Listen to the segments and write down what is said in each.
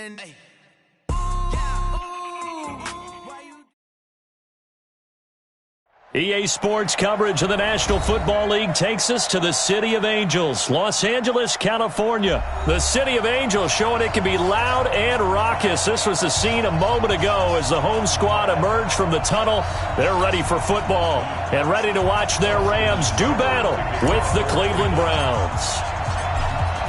And EA Sports coverage of the National Football League takes us to the City of Angels, Los Angeles, California. The City of Angels showing it can be loud and raucous. This was the scene a moment ago as the home squad emerged from the tunnel. They're ready for football and ready to watch their Rams do battle with the Cleveland Browns.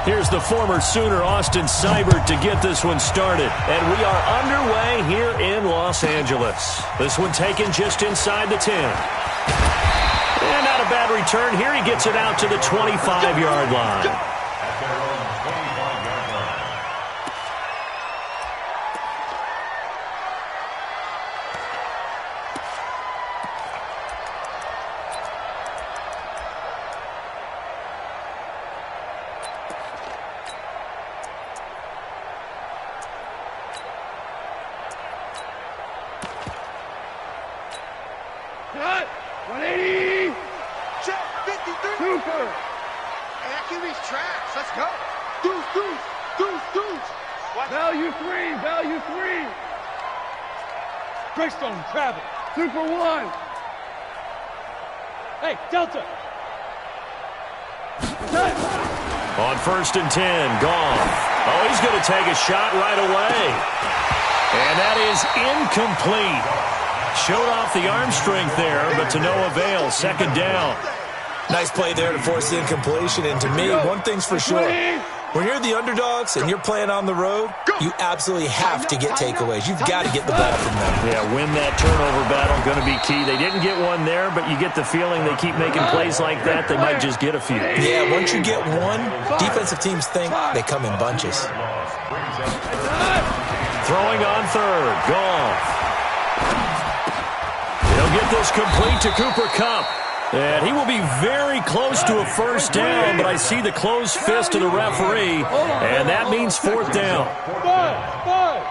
Here's the former Sooner, Austin Seibert, to get this one started. And we are underway here in Los Angeles. This one taken just inside the 10. And not a bad return. Here he gets it out to the 25-yard line. Cut! 180! Check! 53! Super! And that QB's trash. Let's go. Deuce! Value three! Greystone, travel. Super 1! Hey, Delta! Cut! On 1st and 10, Goff. Oh, he's going to take a shot right away. And that is incomplete. Showed off the arm strength there, but to no avail. 2nd down. Nice play there to force the incompletion. And to me, one thing's for sure. When you're the underdogs and you're playing on the road, you absolutely have to get takeaways. You've got to get the ball from them. Yeah, win that turnover battle, going to be key. They didn't get one there, but you get the feeling they keep making plays like that, they might just get a few. Yeah, once you get one, defensive teams think they come in bunches. Throwing on 3rd, Goff. He'll get this complete to Cooper Kupp. And he will be very close to a 1st down, but I see the closed fist of the referee, and that means 4th down. Five.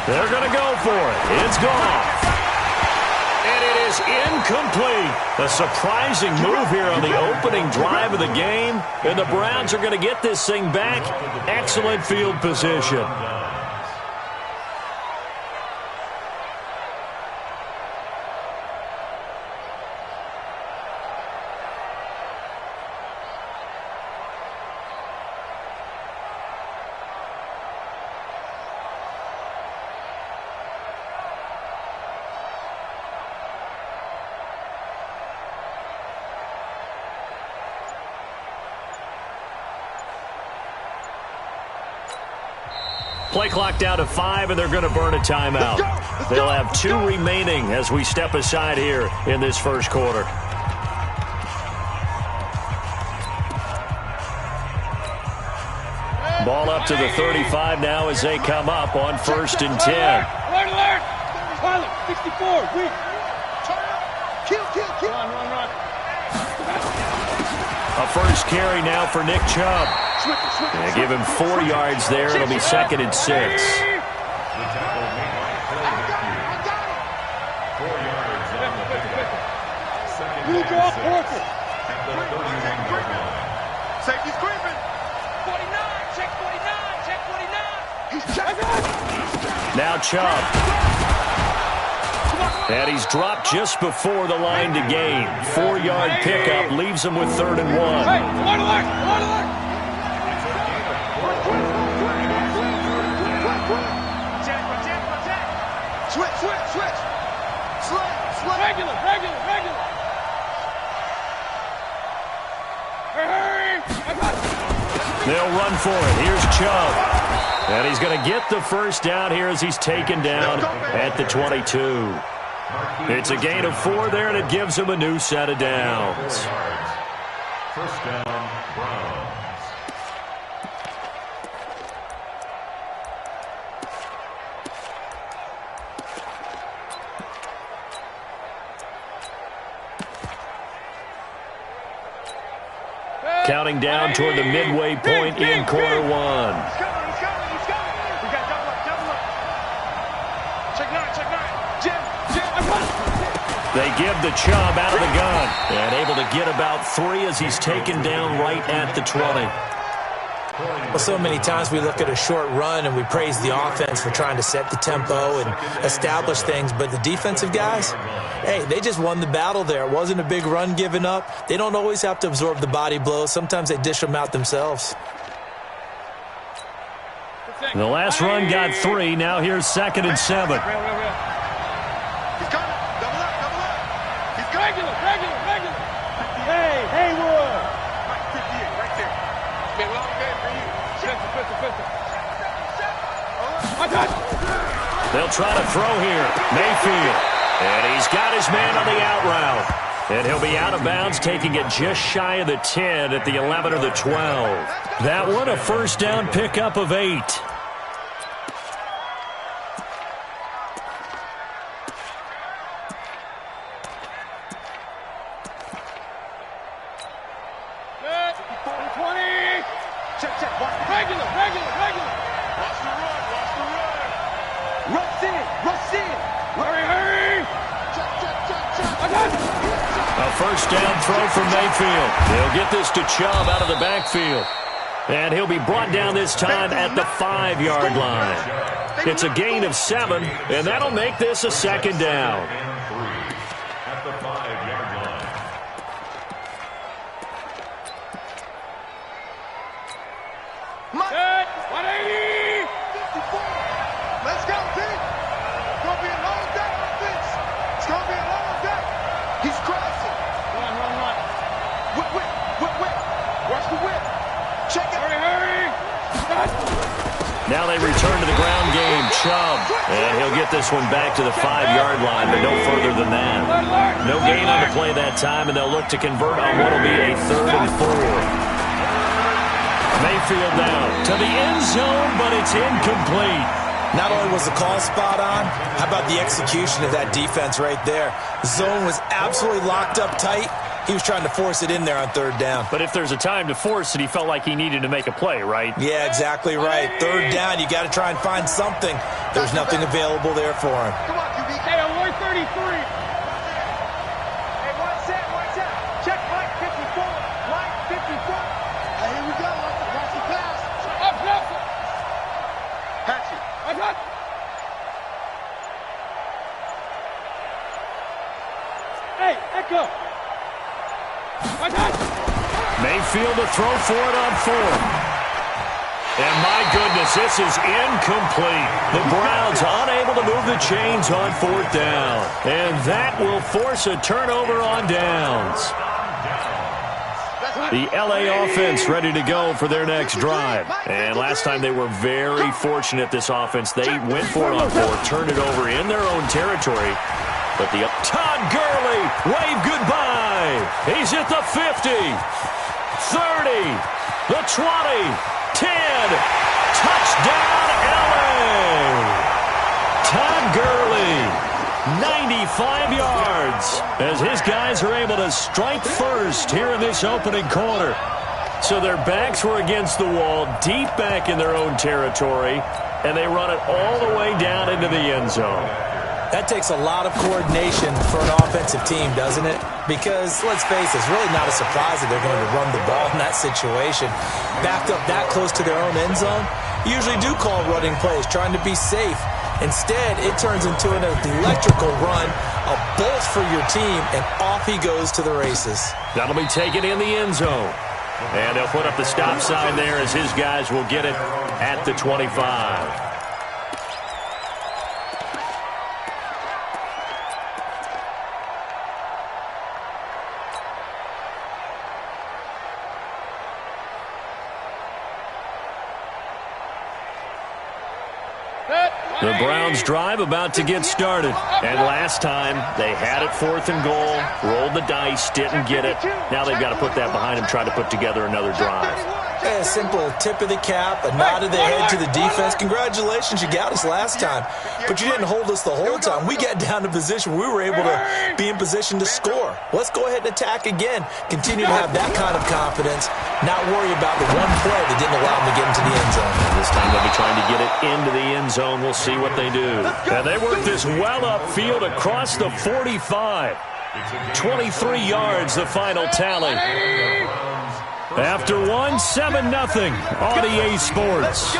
They're going to go for it. It's gone. And it is incomplete. A surprising move here on the opening drive of the game, and the Browns are going to get this thing back. Excellent field position. Play clock down to 5, and they're going to burn a timeout. They'll have 2 remaining as we step aside here in this first quarter. Ball up to the 35 now as they come up on 1st and 10. Alert! Pilot, 64, weak. Kill. Run. A first carry now for Nick Chubb. They give him 4 yards there. It'll be 2nd and 6. You drop Porter. Safety's creeping. 49, check 49. He's checking. Now Chubb. And he's dropped just before the line to gain. 4-yard pickup leaves him with 3rd and 1. Hey, alert. Switch. Slow. Regular. Hurry. I got it. They'll run for it. Here's Chubb. And he's going to get the 1st down here as he's taken down at the 22. It's a gain of 4 there, and it gives him a new set of downs. 1st down, Browns. Counting down toward the midway point in quarter 1. He's coming. We got double up. Check 9. Jim. They give the Chubb out of the gun. And able to get about 3 as he's taken down right at the 20. Well, so many times we look at a short run and we praise the offense for trying to set the tempo and establish things, but the defensive guys, hey, they just won the battle there. It wasn't a big run given up. They don't always have to absorb the body blows. Sometimes they dish them out themselves. The last run got 3. Now here's 2nd and 7. He's coming. Double up. He's regular. Hey, Haywood. 58, right there. Been a long game for you. They'll try to throw here. Mayfield. And he's got his man on the out route. And he'll be out of bounds, taking it just shy of the 10 at the 11 or the 12. That one a first down pickup of 8. First down throw from Mayfield. He'll get this to Chubb out of the backfield. And he'll be brought down this time at the 5-yard line. It's a gain of 7, and that'll make this a 2nd down. At the 5-yard line. Set. 180. 54. Let's go, team. It's going to be a long day on this. It's going to be a long day. He's crossing. Run. Whip. Watch the whip. Check it. Hurry. Now they return to the ground game. Chubb. And he'll get this one back to the 5-yard line, but no further than that. No gain on the play that time, and they'll look to convert on what will be a 3rd and 4. Mayfield now to the end zone, but it's incomplete. Not only was the call spot on, how about the execution of that defense right there? The zone was absolutely locked up tight. He was trying to force it in there on 3rd down. But if there's a time to force it, he felt like he needed to make a play, right? Yeah, exactly right. 3rd down, you got to try and find something. There's nothing available there for him. Come on, QB. Hey, on 133. Hey, one set. Check line 54. Line 54. Hey, here we go. Watch the pass. Up. Patch it. Hey, echo. Mayfield to throw for it on 4th. And my goodness, this is incomplete. The Browns unable to move the chains on 4th down. And that will force a turnover on downs. The LA offense ready to go for their next drive. And last time they were very fortunate, this offense. They went for it on 4th, turned it over in their own territory. But the Todd Gurley, wave goodbye. He's at the 50, 30, the 20, 10. Touchdown, LA. Todd Gurley, 95 yards, as his guys are able to strike first here in this opening quarter. So their backs were against the wall, deep back in their own territory, and they run it all the way down into the end zone. That takes a lot of coordination for an offensive team, doesn't it? Because, let's face it, it's really not a surprise that they're going to run the ball in that situation. Backed up that close to their own end zone, usually do call running plays, trying to be safe. Instead, it turns into an electrical run, a bolt for your team, and off he goes to the races. That'll be taken in the end zone. And they'll put up the stop sign there as his guys will get it at the 25. The Browns drive about to get started. And last time, they had it 4th and goal, rolled the dice, didn't get it. Now they've got to put that behind them, try to put together another drive. A simple tip of the cap, a nod of the head to the defense. Congratulations, you got us last time. But you didn't hold us the whole time. We got down to position where we were able to be in position to score. Let's go ahead and attack again. Continue to have that kind of confidence, not worry about the one play that didn't allow them to get into the end zone. This time they'll be trying to get it into the end zone. We'll see what they do. And they work this well upfield across the 45. 23 yards, the final tally. After one, 7-0 on EA Sports.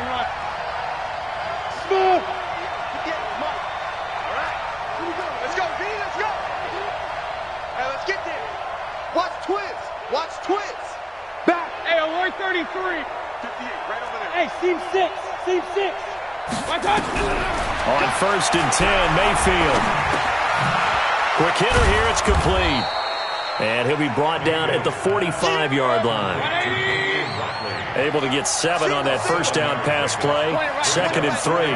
Run. Smooth. All right. Here we go. Let's go, B. Let's go. Hey, let's get there. Watch twins. Back. Hey, alert 33. 58, right over there. Hey, seam 6. Watch out. On 1st and 10, Mayfield. Quick hitter here, it's complete. And he'll be brought down at the 45-yard line. Able to get 7 on that first down pass play. 2nd and 3.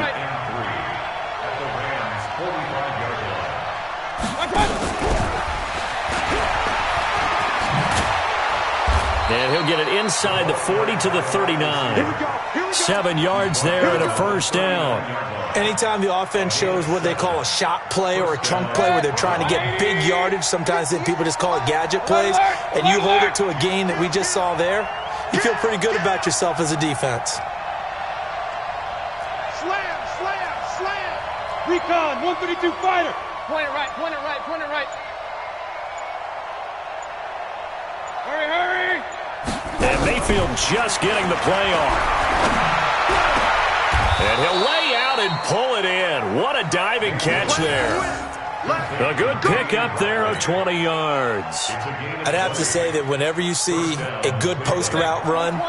And he'll get it inside the 40 to the 39. 7 yards there and a first down. Anytime the offense shows what they call a shot play or a chunk play where they're trying to get big yardage, sometimes people just call it gadget plays, and you hold it to a gain that we just saw there, you feel pretty good about yourself as a defense. Slam. Recon, 132 fighter. Point it right. Hurry. And Mayfield just getting the play on. And he'll lay out and pull it in. What a diving catch there. A good pick up there of 20 yards. I'd have to say that whenever you see a good post route run,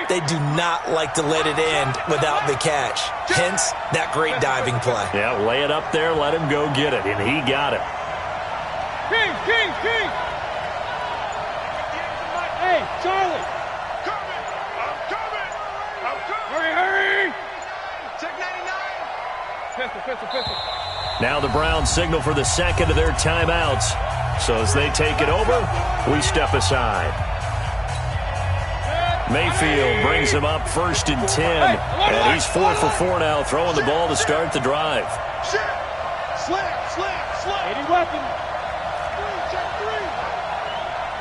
they do not like to let it end without the catch. Hence, that great diving play. Yeah, lay it up there, let him go get it, and he got it. King. Hey, Charlie. I'm coming. Hurry. Check 99. Pistol. Now the Browns signal for the second of their timeouts. So as they take it over, we step aside. Mayfield brings him up 1st and 10. And he's 4 for 4 now, throwing the ball to start the drive. Slam. 80 weapon. Check 3.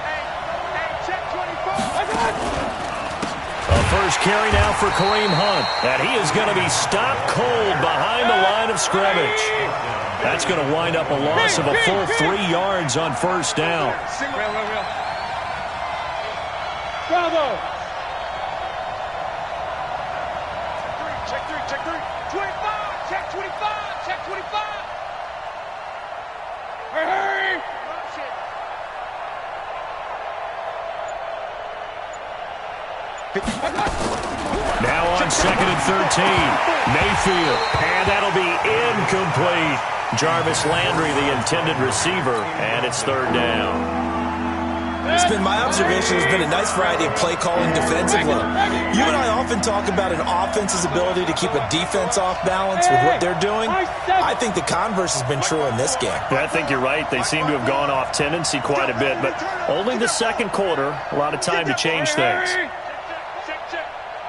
Hey, check 24. A first carry now for Kareem Hunt. And he is going to be stopped cold behind the line of scrimmage. That's going to wind up a loss of a full 3 yards on first down. Real. Bravo. Check 3. 25. Check 25. Hurry. Now on 2nd and 13. Mayfield. And that'll be incomplete. Jarvis Landry, the intended receiver, and it's 3rd down. It's been my observation there's been a nice variety of play calling defensively. You and I often talk about an offense's ability to keep a defense off balance with what they're doing. I think the converse has been true in this game. Yeah, I think you're right. They seem to have gone off tendency quite a bit, but only the second quarter, a lot of time to change things.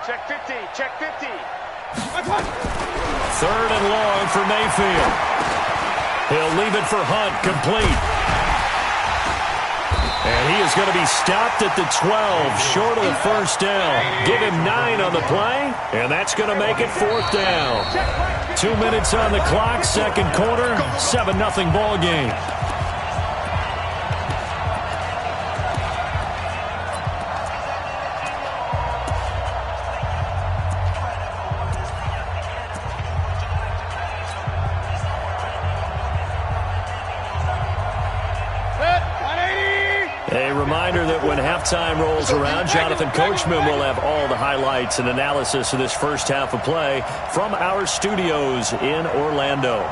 Check 50. 3rd and long for Mayfield. He'll leave it for Hunt, complete. And he is going to be stopped at the 12, short of the first down. Give him 9 on the play, and that's going to make it 4th down. 2 minutes on the clock, second quarter, 7-0 ball game. A reminder that when halftime rolls around, Jonathan Coachman will have all the highlights and analysis of this first half of play from our studios in Orlando.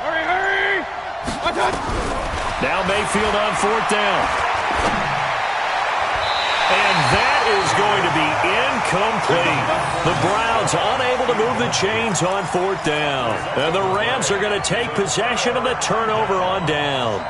Hurry! Now Mayfield on 4th down. And that is going to be incomplete. The Browns unable to move the chains on 4th down. And the Rams are going to take possession of the turnover on downs.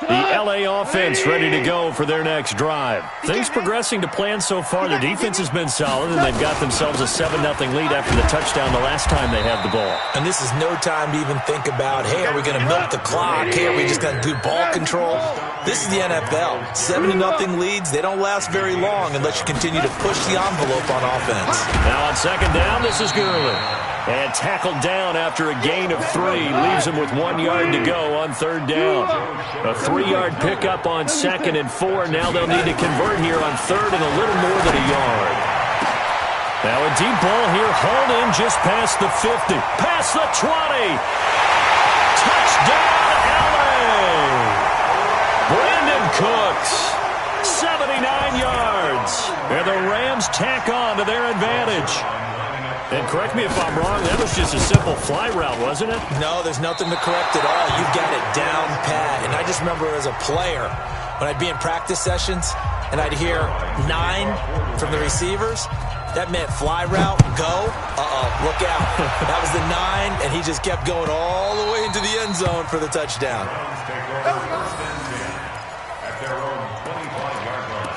The LA offense ready to go for their next drive. Things progressing to plan so far. Their defense has been solid, and they've got themselves a 7-0 lead after the touchdown the last time they had the ball. And this is no time to even think about, hey, are we going to milk the clock? Hey, are we just going to do ball control? This is the NFL. 7-0 leads, they don't last very long unless you continue to push the envelope on offense. Now on second down, this is Gurley. And tackled down after a gain of 3. Leaves him with 1 yard to go on third down. A 3-yard pickup on second and 4. Now they'll need to convert here on third and a little more than a yard. Now a deep ball here, hauled in just past the 50. Past the 20. Touchdown, LA! Brandon Cooks, 79 yards. And the Rams tack on to their advantage. And correct me if I'm wrong, that was just a simple fly route, wasn't it? No, there's nothing to correct at all. You've got it down pat. And I just remember as a player, when I'd be in practice sessions and I'd hear 9 from the receivers, that meant fly route, go, look out. That was the 9, and he just kept going all the way into the end zone for the touchdown. At their own 25-yard line.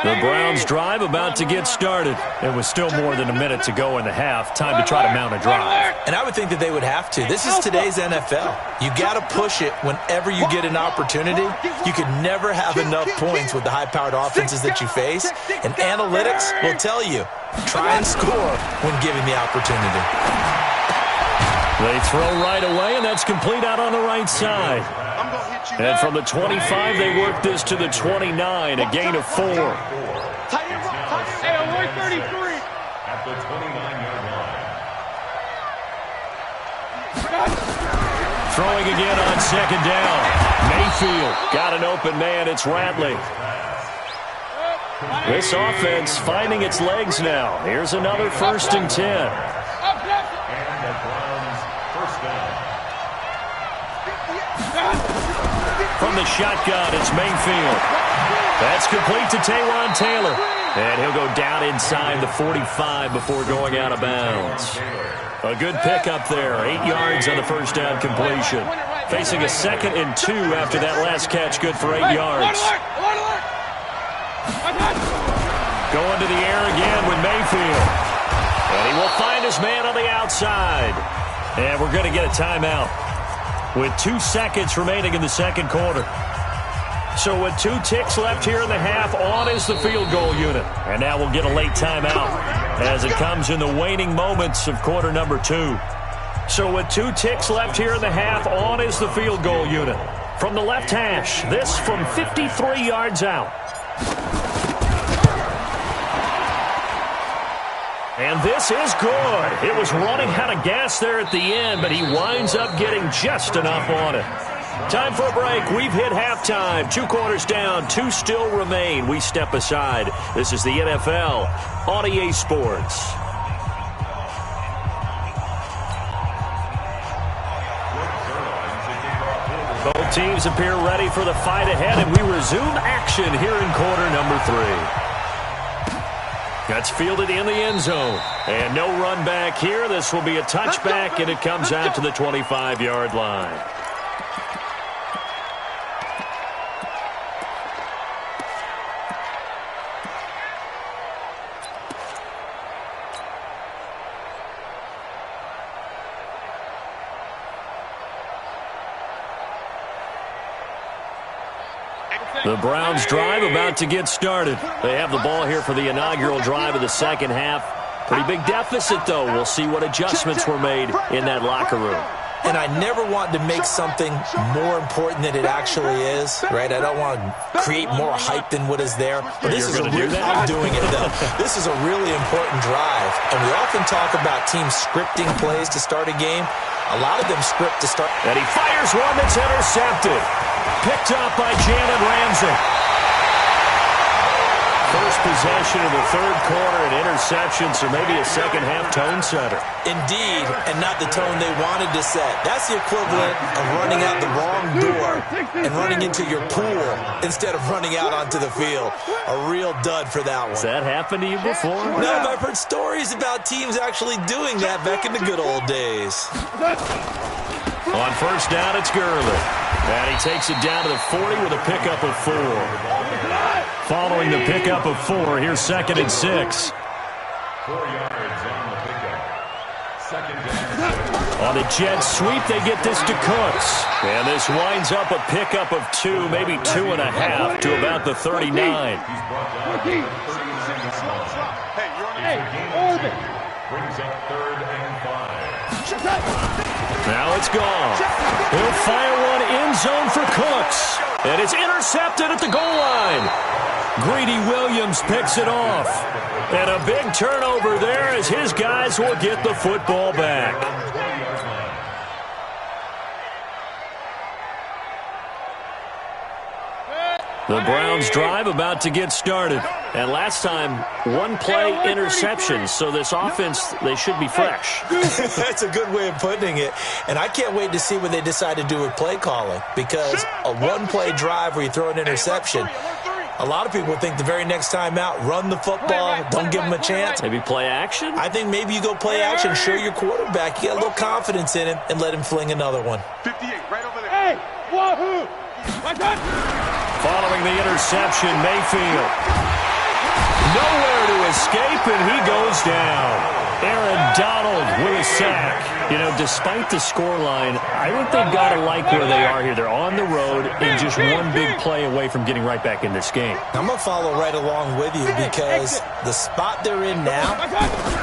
The Browns drive about to get started. It was still more than a minute to go in the half. Time to try to mount a drive. And I would think that they would have to. This is today's NFL. You got to push it whenever you get an opportunity. You could never have enough points with the high-powered offenses that you face. And analytics will tell you, try and score when given the opportunity. They throw right away, and that's complete out on the right side. And from the 25, they work this to the 29, a gain of 4. Hey, 133. At the 29-yard line. Throwing again on second down. Mayfield got an open man. It's Ratley. This offense finding its legs now. Here's another 1st and 10. And the Browns first down. From the shotgun, it's Mayfield. That's complete to Taywan Taylor. And he'll go down inside the 45 before going out of bounds. A good pickup there. 8 yards on the first down completion. Facing a 2nd and 2 after that last catch. Good for 8 yards. Going to the air again with Mayfield. And he will find his man on the outside. And we're going to get a timeout with 2 seconds remaining in the second quarter. So with 2 ticks left here in the half, on is the field goal unit. And now we'll get a late timeout as it comes in the waning moments of quarter number 2. So with 2 ticks left here in the half, on is the field goal unit. From the left hash, this from 53 yards out. And this is good. It was running out of gas there at the end, but he winds up getting just enough on it. Time for a break. We've hit halftime. 2 quarters down, 2 still remain. We step aside. This is the NFL on EA Sports. Both teams appear ready for the fight ahead, and we resume action here in quarter number 3. That's fielded in the end zone. And no run back here. This will be a touchback, and it comes out to the 25-yard line. The Browns drive about to get started. They have the ball here for the inaugural drive of the second half. Pretty big deficit, though. We'll see what adjustments were made in that locker room. And I never want to make something more important than it actually is, right? I don't want to create more hype than what is there. But this is I'm doing it, though. This is a really important drive. And we often talk about teams scripting plays to start a game. A lot of them script to start. And he fires one that's intercepted. Picked up by Jalen Ramsey. First possession of the third quarter, an interception, so maybe a second-half tone setter. Indeed, and not the tone they wanted to set. That's the equivalent of running out the wrong door and running into your pool instead of running out onto the field. A real dud for that one. Has that happened to you before? No, but I've heard stories about teams actually doing that back in the good old days. On first down, it's Gurley. And he takes it down to the 40 with a pickup of 4. Following the pickup of 4, here's 2nd and 6. 4 yards on the pickup. 2nd down. On a jet sweep, they get this to Cooks. And this winds up a pickup of 2, maybe 2.5 to about the 39. He's brought down to the 39-yard line. Hey, Gain of 2. Brings up 3rd and 5. Now it's gone. He'll fire one end zone for Cooks. And it's intercepted at the goal line. Greedy Williams picks it off. And a big turnover there as his guys will get the football back. The Browns drive about to get started. And last time, 1-play interception. So this offense, they should be fresh. That's a good way of putting it. And I can't wait to see what they decide to do with play calling. Because a 1-play drive where you throw an interception, a lot of people think the very next time out, run the football, don't give them a chance. Maybe play action? I think maybe you go play action, show your quarterback, you got a little confidence in him, and let him fling another one. 58, right over there. Hey, wahoo! Following the interception, Mayfield. Nowhere to escape, and he goes down. Aaron Donald with a sack. You know, despite the scoreline, I think they've got to like where they are here. They're on the road and just one big play away from getting right back in this game. I'm going to follow right along with you because the spot they're in now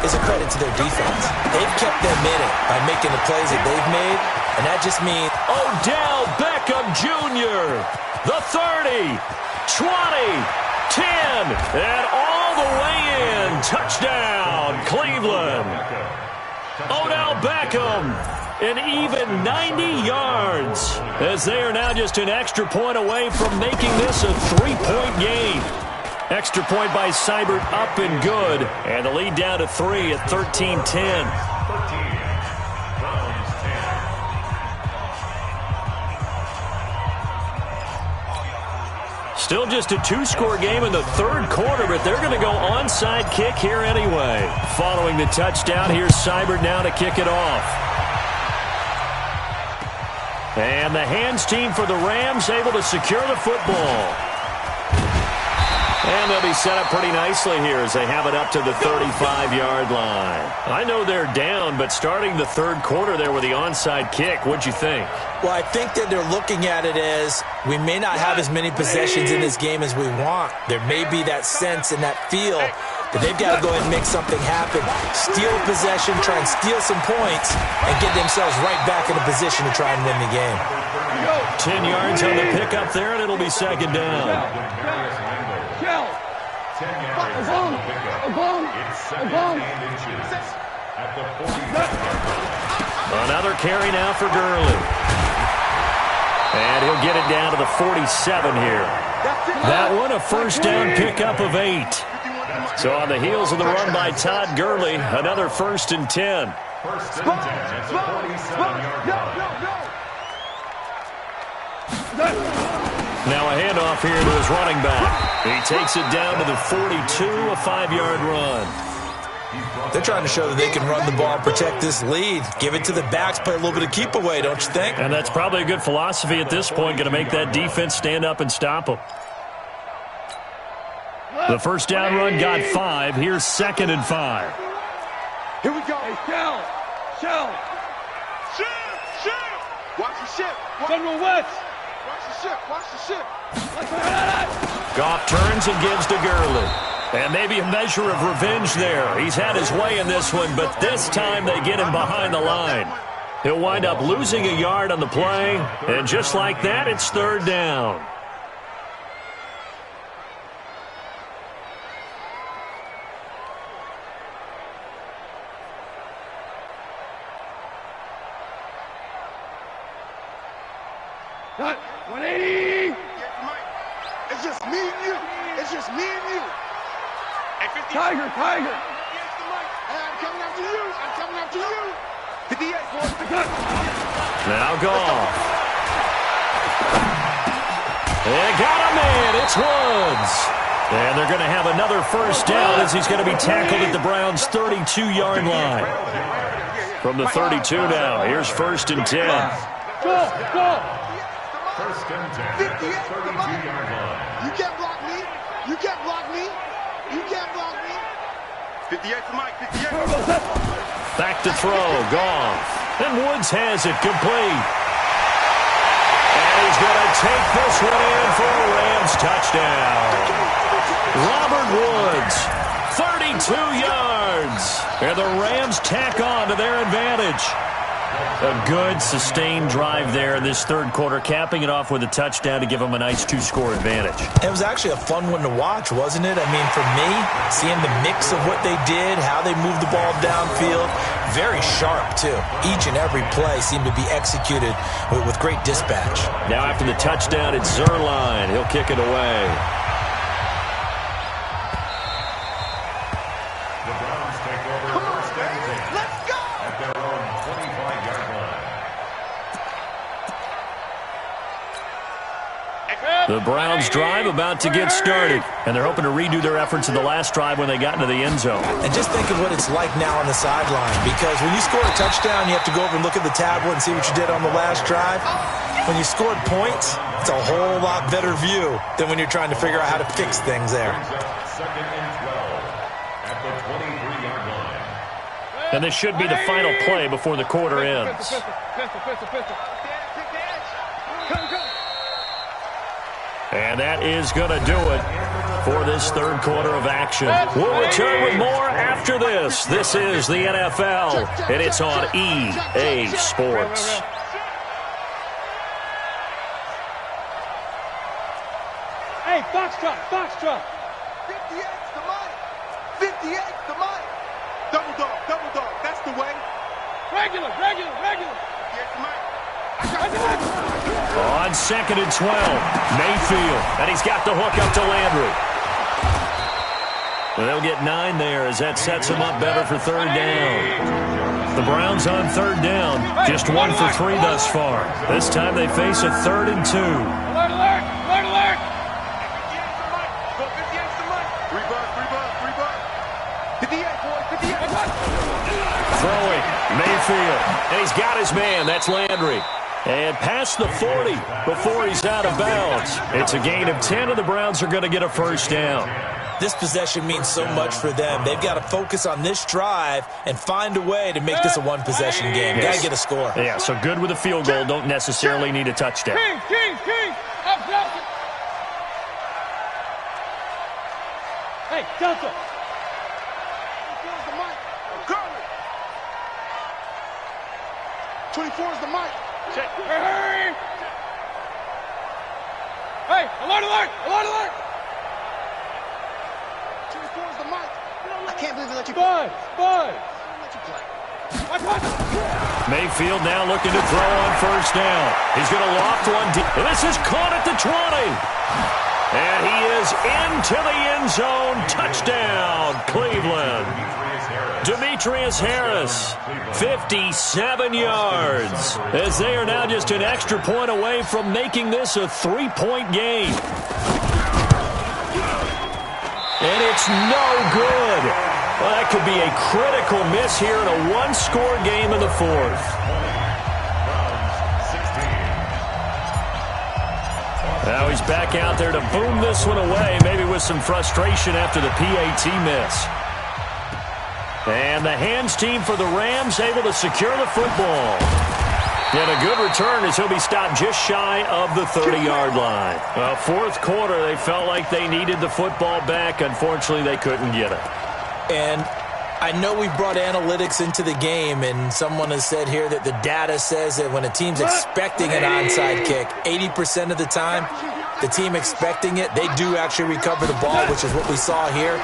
is a credit to their defense. They've kept them in it by making the plays that they've made, and that just means Odell Beckham Jr., the 30, 20, 10, and all the way in. Touchdown, Cleveland. Odell Beckham, an even 90 yards, as they are now just an extra point away from making this a 3-point game. Extra point by Seibert up and good, and the lead down to 3 at 13-10. Still just a 2-score game in the 3rd quarter, but they're going to go onside kick here anyway. Following the touchdown, here's Seibert now to kick it off. And the hands team for the Rams able to secure the football. And they'll be set up pretty nicely here as they have it up to the 35-yard line. I know they're down, but starting the 3rd quarter there with the onside kick, what'd you think? Well, I think that they're looking at it as we may not have as many possessions in this game as we want. There may be that sense and that feel that they've got to go ahead and make something happen. Steal possession, try and steal some points, and get themselves right back in a position to try and win the game. 10 yards on the pickup there, and it'll be 2nd down. 10 yards on the pickup. It's 2nd and inches at the 40-yard line. Another carry now for Gurley. And he'll get it down to the 47 here. That one, a 1st down pickup of 8. So on the heels of the run by Todd Gurley, another 1st and 10. 1st and 10 at the 47-yard line. Now a handoff here to his running back. He takes it down to the 42, a 5-yard run. They're trying to show that they can run the ball, protect this lead. Give it to the backs, play a little bit of keep away, don't you think? And that's probably a good philosophy at this point, going to make that defense stand up and stop them. The 1st down run got 5. Here's 2nd and 5. Here we go. Hey, shell. Watch the ship. General West. Watch the ship. Goff turns and gives to Gurley. And maybe a measure of revenge there. He's had his way in this one, but this time they get him behind the line. He'll wind up losing a yard on the play, and just like that, it's 3rd down. Cut. 180. It's just me and you. Hey, 50. Tiger. Hey, I'm coming after you. 58, boy. Now Goff. They got a man. It's Woods. And they're going to have another 1st down as he's going to be tackled at the Browns' 32-yard line. From the 32 now, here's 1st and 10. Go. 1st and 10 at the 32-yard line. You can't block me. You can't block me. You can't block me. 58 to Mike, 58. Back to throw, Goff. And Woods has it complete. And he's going to take this one in for a Rams touchdown. Robert Woods, 32 yards. And the Rams tack on to their advantage. A good, sustained drive there in this third quarter, capping it off with a touchdown to give them a nice two-score advantage. It was actually a fun one to watch, wasn't it? I mean, for me, seeing the mix of what they did, how they moved the ball downfield, very sharp, too. Each and every play seemed to be executed with great dispatch. Now after the touchdown, it's Zerline. He'll kick it away. The Browns drive about to get started, and they're hoping to redo their efforts in the last drive when they got into the end zone. And just think of what it's like now on the sideline, because when you score a touchdown, you have to go over and look at the tablet and see what you did on the last drive. When you scored points, it's a whole lot better view than when you're trying to figure out how to fix things there. Second and 12 at the 23-yard line. And this should be the final play before the quarter ends. Pistol. Come. And that is going to do it for this third quarter of action. We'll return with more after this. This is the NFL, and it's on EA Sports. Hey, Foxtrot. 58's the money. 58's the money. Double dog. That's the way. Regular. 58's the money. On second and 12, Mayfield, and he's got the hook up to Landry. And they'll get 9 there as that sets him up better for third down. The Browns on third down, just 1 for 3 thus far. This time they face a 3rd and 2. Alert! 58's the money. Go 58's the money. 3 bucks. 58, boy. 58. Throwing, Mayfield, and he's got his man. That's Landry. And past the 40 before he's out of bounds. It's a gain of 10, and the Browns are going to get a first down. This possession means so much for them. They've got to focus on this drive and find a way to make this a one-possession game. Yes. Got to get a score. Yeah, so good with a field goal. Don't necessarily need a touchdown. Kings! Up. Hey, Delta! Here's the mic. Curly. 24 is the mic. Check. Hurry! Hey, alert! 24 is the mic. I can't believe they let you Bud! let you play. Mayfield now looking to throw on first down. He's going to loft one deep. And this is caught at the 20. And he is into the end zone. Touchdown, Cleveland. Demetrius Harris, 57 yards, as they are now just an extra point away from making this a 3-point game. And it's no good. Well, that could be a critical miss here in a one-score game in the fourth. Now he's back out there to boom this one away, maybe with some frustration after the PAT miss. And the hands team for the Rams able to secure the football. And a good return as he'll be stopped just shy of the 30-yard line. Well, fourth quarter, they felt like they needed the football back. Unfortunately, they couldn't get it. And I know we've brought analytics into the game, and someone has said here that the data says that when a team's expecting an onside kick, 80% of the time, the team expecting it, they do actually recover the ball, which is what we saw here.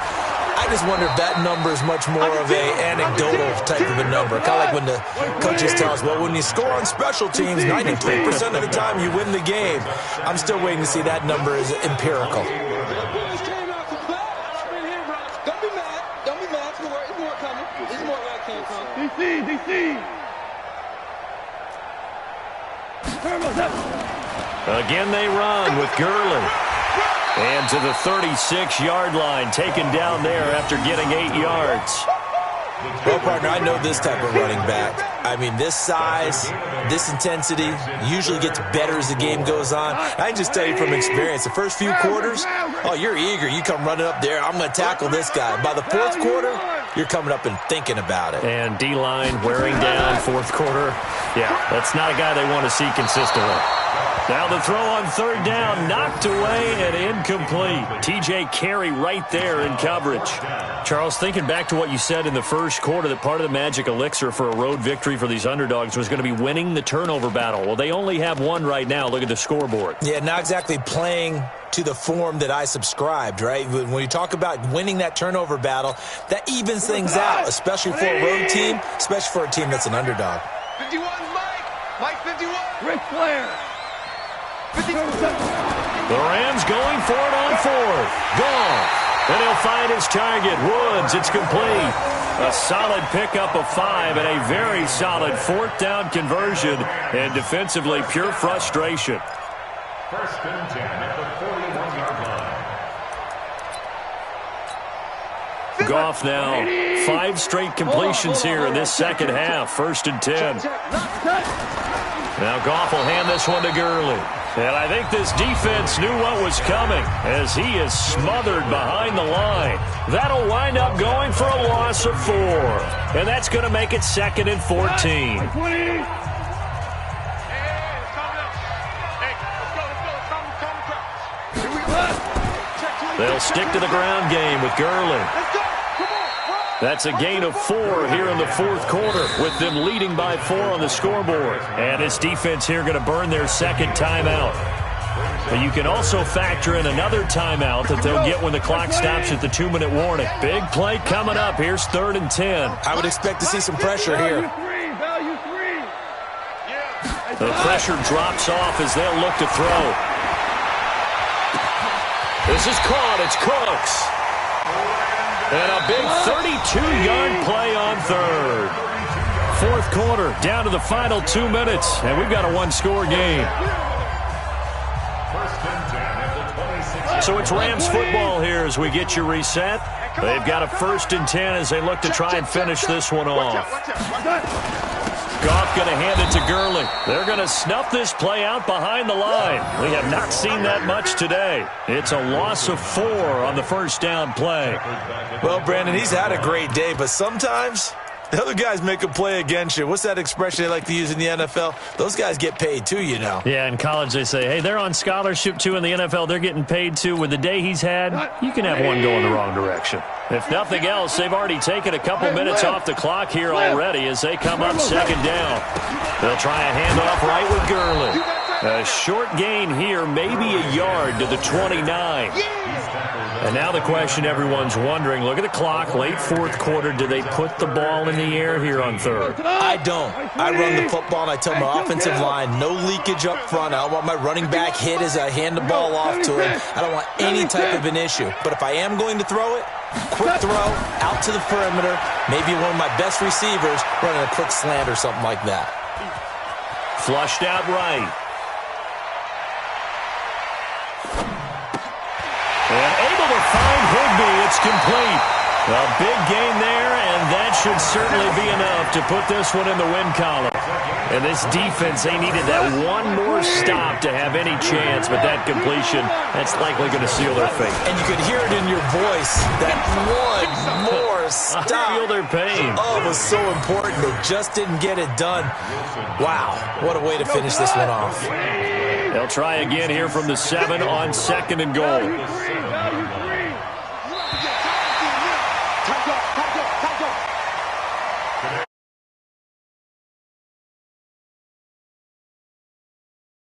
I just wonder if that number is much more of an anecdotal type of a number. Kind of like when the coaches tell us, well, when you score on special teams, 93% of the time you win the game. I'm still waiting to see that number is empirical. Don't be mad. There's more coming. There's more where I came from. DC! Again, they run with Gurley. And to the 36-yard line, taken down there after getting 8 yards. Well, partner, I know this type of running back. I mean, this size, this intensity usually gets better as the game goes on. I can just tell you from experience, the first few quarters, oh, you're eager. You come running up there, I'm going to tackle this guy. By the fourth quarter, you're coming up and thinking about it. And D-line wearing down fourth quarter. Yeah, that's not a guy they want to see consistently. Now the throw on third down, knocked away and incomplete. T.J. Carey right there in coverage. Charles, thinking back to what you said in the first quarter, that part of the magic elixir for a road victory for these underdogs was going to be winning the turnover battle. Well, they only have one right now. Look at the scoreboard. Yeah, not exactly playing to the form that I subscribed, right? When you talk about winning that turnover battle, that evens things out, especially for a road team, especially for a team that's an underdog. 51, Mike 51. Ric Flair. The Rams going for it on fourth. Goff. And he'll find his target. Woods, it's complete. A solid pickup of 5 and a very solid fourth down conversion. And defensively, pure frustration. First and 10 at the 41-yard line. Goff now 5 straight completions here in this second half. First and 10. Now Goff will hand this one to Gurley. And I think this defense knew what was coming as he is smothered behind the line. That'll wind up going for a loss of 4. And that's going to make it 2nd and 14. They'll stick to the ground game with Gurley. That's a gain of 4 here in the fourth quarter, with them leading by 4 on the scoreboard. And this defense here going to burn their second timeout. But you can also factor in another timeout that they'll get when the clock stops at the 2-minute warning. Big play coming up. Here's 3rd and 10. I would expect to see some pressure here. The pressure drops off as they'll look to throw. This is caught. It's Cooks. And a big 32-yard play on 3rd. Fourth quarter, down to the final 2 minutes, and we've got a 1-score game. So it's Rams football here as we get you reset. They've got a 1st and 10 as they look to try and finish this one off. Goff going to hand it to Gurley. They're going to snuff this play out behind the line. We have not seen that much today. It's a loss of 4 on the first down play. Well, Brandon, he's had a great day, but sometimes the other guys make a play against you. What's that expression they like to use in the NFL? Those guys get paid too, you know. Yeah, in college they say, hey, they're on scholarship too. In the NFL, they're getting paid too. With the day he's had, you can have one go in the wrong direction. If nothing else, they've already taken a couple minutes off the clock here already as they come up 2nd down. They'll try a handoff right with Gurley. A short gain here, maybe a yard to the 29. And now the question everyone's wondering, look at the clock, late fourth quarter, do they put the ball in the air here on 3rd? I don't. I run the football and I tell my offensive line, no leakage up front. I don't want my running back hit as I hand the ball off to him. I don't want any type of an issue. But if I am going to throw it, quick throw, out to the perimeter, maybe one of my best receivers running a quick slant or something like that. Flushed out right. And able to find Higbee. It's complete. A big gain there, and that should certainly be enough to put this one in the win column. And this defense, they needed that one more stop to have any chance, but that completion, that's likely going to seal their fate. And you could hear it in your voice, that one more stop. I feel their pain. Oh, it was so important. They just didn't get it done. Wow, what a way to finish this one off. They'll try again here from the 7 on 2nd and goal.